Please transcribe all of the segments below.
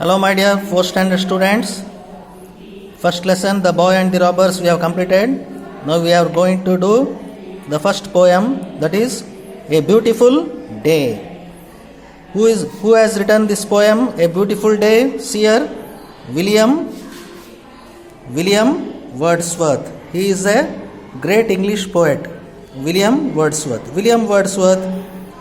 Hello, my dear 4th standard students. First lesson, The Boy and the Robbers, we have completed. Now we are going to do the first poem, that is A Beautiful Day. Who has written this poem, A Beautiful Day? Sir William Wordsworth. He is a great English poet. William Wordsworth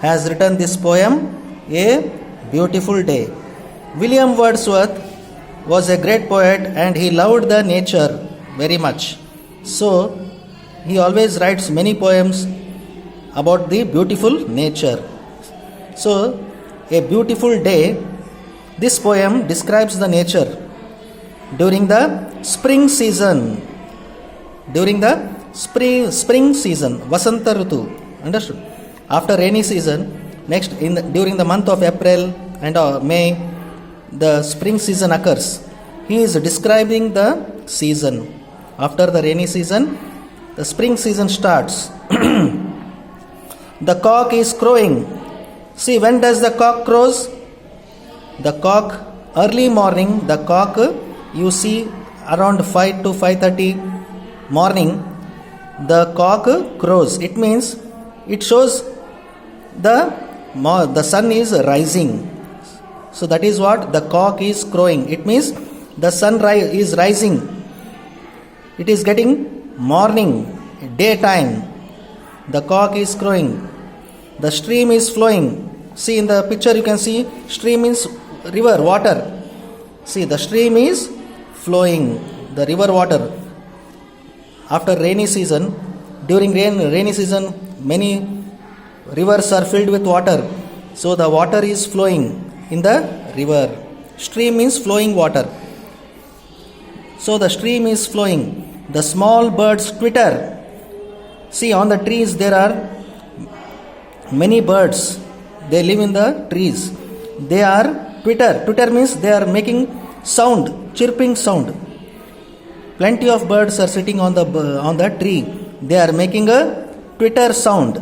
has written this poem, A Beautiful Day. William Wordsworth was a great poet and he loved the nature very much. So, he always writes many poems about the beautiful nature. So, A Beautiful Day, this poem describes the nature during the spring season. During the spring season, Vasanta Rutu, understood? After rainy season, next during the month of April and May, the spring season occurs. He is describing the season. After the rainy season, the spring season starts. The cock is crowing. See, when does the cock crows? The cock, early morning, the cock, you see around 5 to 5:30 morning, the cock crows. It means, it shows the sun is rising. So that is what the cock is crowing. It means the sun is rising. It is getting morning, daytime. The cock is crowing. The stream is flowing. See in the picture you can see stream means river, water. See, the stream is flowing, the river water. After rainy season, during rainy season, many rivers are filled with water. So the water is flowing in the river. Stream means flowing water. So the stream is flowing. The small birds twitter. See, on the trees there are many birds. They live in the trees. They are twitter. Twitter means they are making sound, chirping sound. Plenty of birds are sitting on the tree. They are making a twitter sound,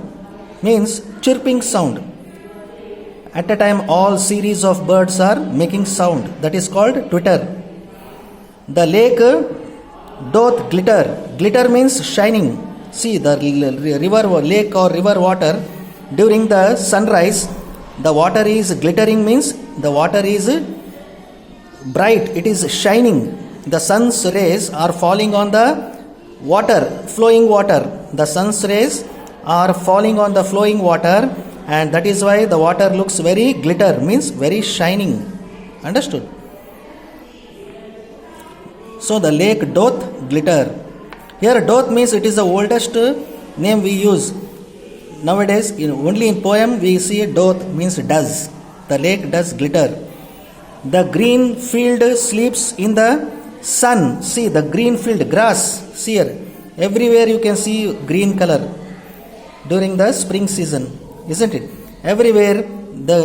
means chirping sound. At a time, all series of birds are making sound. That is called twitter. The lake doth glitter. Glitter means shining. See, the lake or river water, during the sunrise, the water is glittering, means the water is bright. It is shining. The sun's rays are falling on the water, flowing water. The sun's rays are falling on the flowing water, and that is why the water looks very glitter, means very shining. Understood? So the lake doth glitter. Here doth means it is the oldest name we use. Nowadays, only in poem we see doth means does. The lake does glitter. The green field sleeps in the sun. See, the green field, grass. See here, everywhere you can see green color during the spring season, isn't it? Everywhere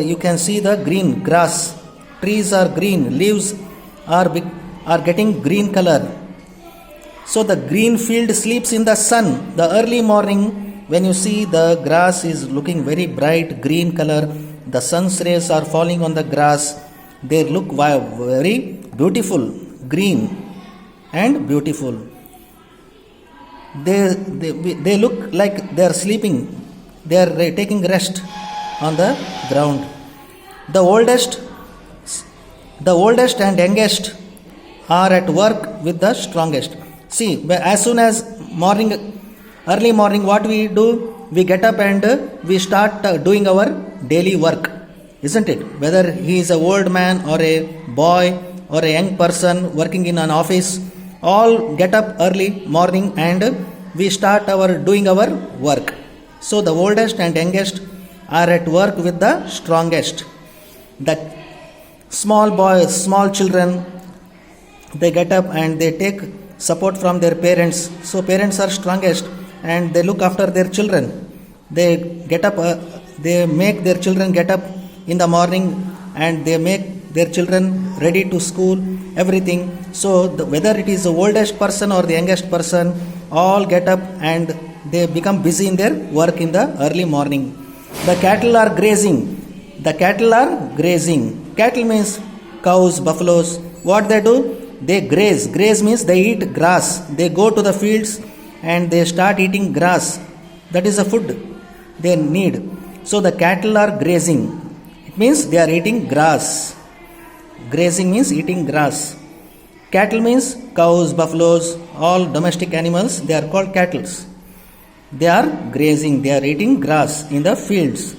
you can see the green grass. Trees are green, leaves are getting green color. So the green field sleeps in the sun. The early morning, when you see the grass is looking very bright green color, the sun's rays are falling on the grass. They look very beautiful, green and beautiful. They look like they are sleeping. They are taking rest on the ground. The oldest and youngest are at work with the strongest. See, as soon as early morning, what we do? We get up and we start doing our daily work, isn't it? Whether he is an old man or a boy or a young person working in an office, all get up early morning and we start doing our work. So the oldest and youngest are at work with the strongest. The small children, they get up and they take support from their parents. So parents are strongest and they look after their children. They get up, they make their children get up in the morning and they make their children ready to school, everything. So whether it is the oldest person or the youngest person, all get up and they become busy in their work in the early morning. The cattle are grazing. Cattle means cows, buffaloes. What they do? They graze. Graze means they eat grass. They go to the fields and they start eating grass. That is the food they need. So the cattle are grazing. It means they are eating grass. Grazing means eating grass. Cattle means cows, buffaloes, all domestic animals. They are called cattle. They are grazing. They are eating grass in the fields.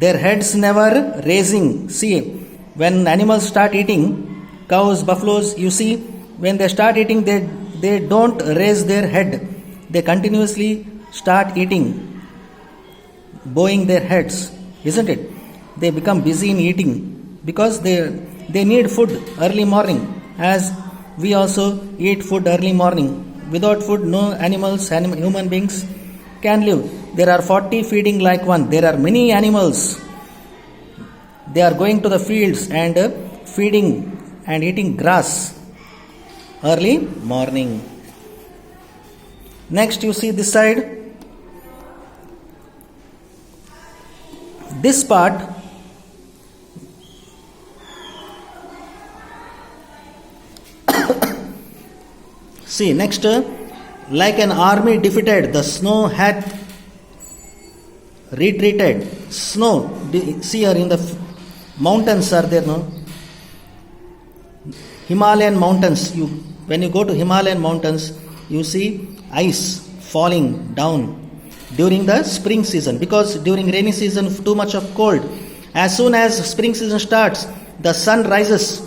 Their heads never raising. See, when animals start eating, cows, buffaloes, you see, when they start eating, they don't raise their head. They continuously start eating, bowing their heads, isn't it? They become busy in eating because they need food early morning, as we also eat food early morning. Without food, no human beings can live. There are 40 feeding like one. There are many animals. They are going to the fields and feeding and eating grass early morning. Next, you see this side. This part, see next, like an army defeated, the snow hath retreated. Snow, see here in the mountains are there, no? Himalayan mountains. When you go to Himalayan mountains, you see ice falling down during the spring season, because during rainy season too much of cold. As soon as spring season starts, the sun rises.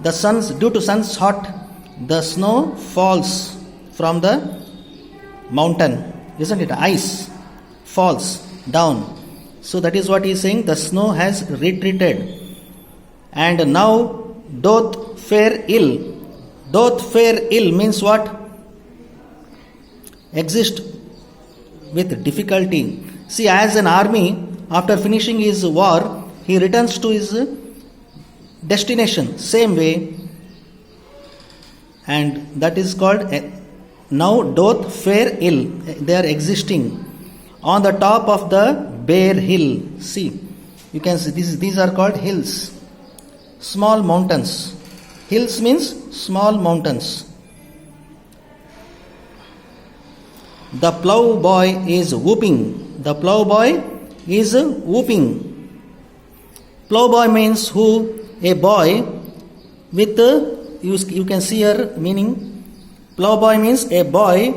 Due to sun's hot, the snow falls from the mountain, isn't it? Ice falls down. So that is what he is saying. The snow has retreated, and now doth fare ill. Doth fare ill means what? Exist with difficulty. See, as an army, after finishing his war, he returns to his destination. Same way, and that is called now doth fare ill. They are existing on the top of the bare hill. See, you can see these are called hills, small mountains. Hills means small mountains. The plough boy is whooping. The plough boy is whooping. Plough boy means who? A boy with you can see here meaning. Plough boy means a boy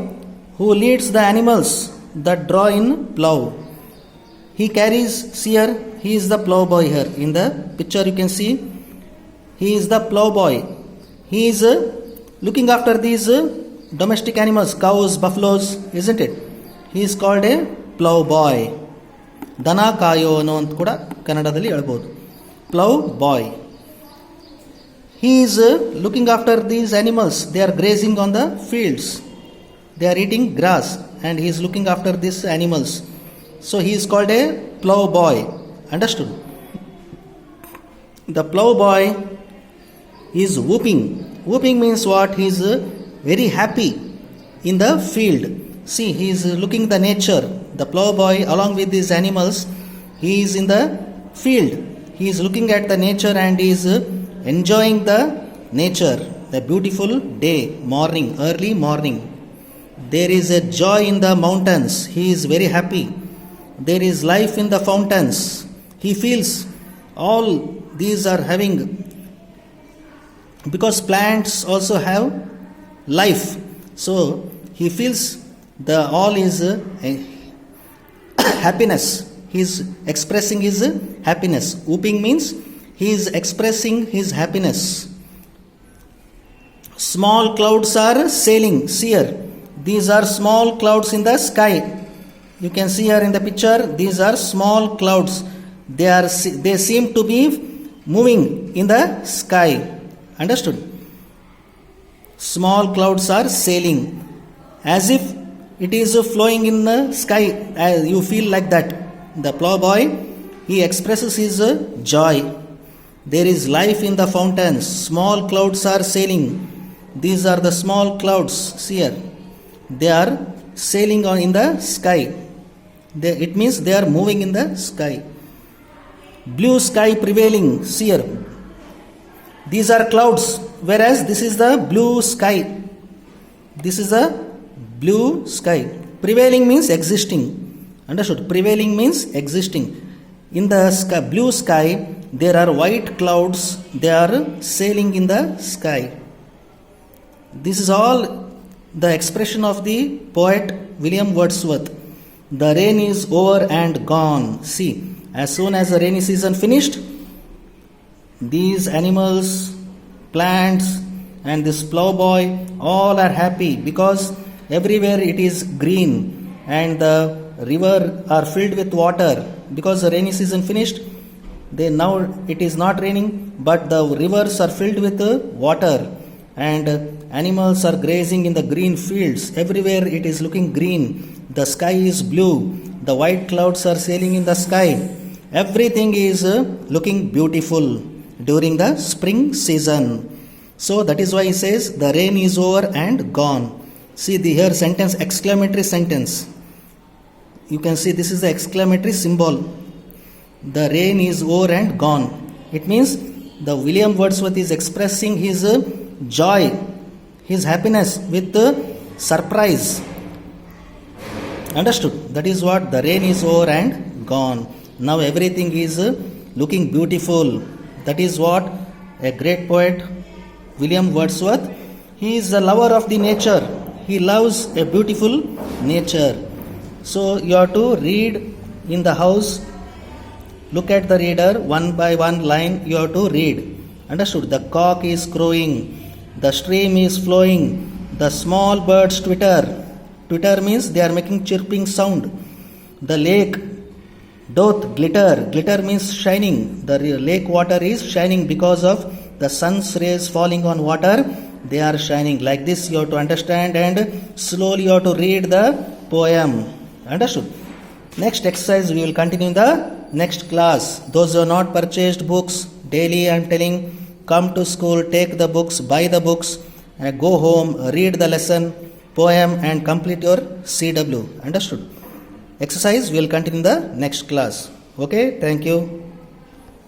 who leads the animals that draw in plough. He carries, see here, he is the plough boy here. In the picture you can see, he is the plough boy. He is looking after these domestic animals, cows, buffaloes, isn't it? He is called a plough boy. ದನ ಕಾಯೋನು ಅಂತ ಕೂಡ ಕನ್ನಡದಲ್ಲಿ ಹೇಳ್ಬೋದು. Plough boy. He is looking after these animals. They are grazing on the fields. They are eating grass and he is looking after these animals. So he is called a plough boy. Understood? The plough boy is whooping. Whooping means what? He is very happy in the field. See, he is looking the nature. The plough boy along with these animals, he is in the field. He is looking at the nature and he is enjoying the nature. The beautiful day, morning, early morning. There is a joy in the mountains. He is very happy. There is life in the fountains. He feels all these are having, because plants also have life. So he feels the all is happiness. He is expressing his happiness. Whooping means he is expressing his happiness. Small clouds are sailing. See here, these are small clouds in the sky. You can see here in the picture, these are small clouds. They seem to be moving in the sky. Understood? Small clouds are sailing, as if it is flowing in the sky. You feel like that. The plough boy, he expresses his joy. There is life in the fountains. Small clouds are sailing. These are the small clouds. See here, they are sailing on in the sky. It means they are moving in the sky. Blue sky prevailing. See here, These are clouds, whereas this is the blue sky. This is a blue sky. Prevailing means existing. Understood? Prevailing means existing. In the sky, blue sky, there are white clouds. They are sailing in the sky. This is all the expression of the poet William Wordsworth. The rain is over and gone. See, as soon as the rainy season finished, these animals, plants, and this plowboy all are happy because everywhere it is green and the river are filled with water because the rainy season finished. Now it is not raining, but the rivers are filled with water and animals are grazing in the green fields. Everywhere it is looking green. The sky is blue. The white clouds are sailing in the sky. Everything is looking beautiful during the spring season. So that is why he says the rain is over and gone. See the here sentence, exclamatory sentence. You can see this is the exclamatory symbol. The rain is over and gone. It means the William Wordsworth is expressing his joy, his happiness with surprise. Understood? That is what the rain is over and gone. Now everything is looking beautiful. That is what a great poet William Wordsworth, he is a lover of the nature. He loves a beautiful nature. So you have to read in the house. Look at the reader, one by one line you have to read. Understood? The cock is crowing. The stream is flowing. The small birds twitter. Twitter means they are making chirping sound. The lake doth glitter. Glitter means shining. The lake water is shining because of the sun's rays falling on water. They are shining. Like this you have to understand and slowly you have to read the poem. Understood? Next exercise we will continue in the next class. Those who have not purchased books, daily I am telling, come to school, take the books, buy the books, go home, read the lesson, poem and complete your CW. Understood? Exercise we will continue in the next class. Okay, thank you.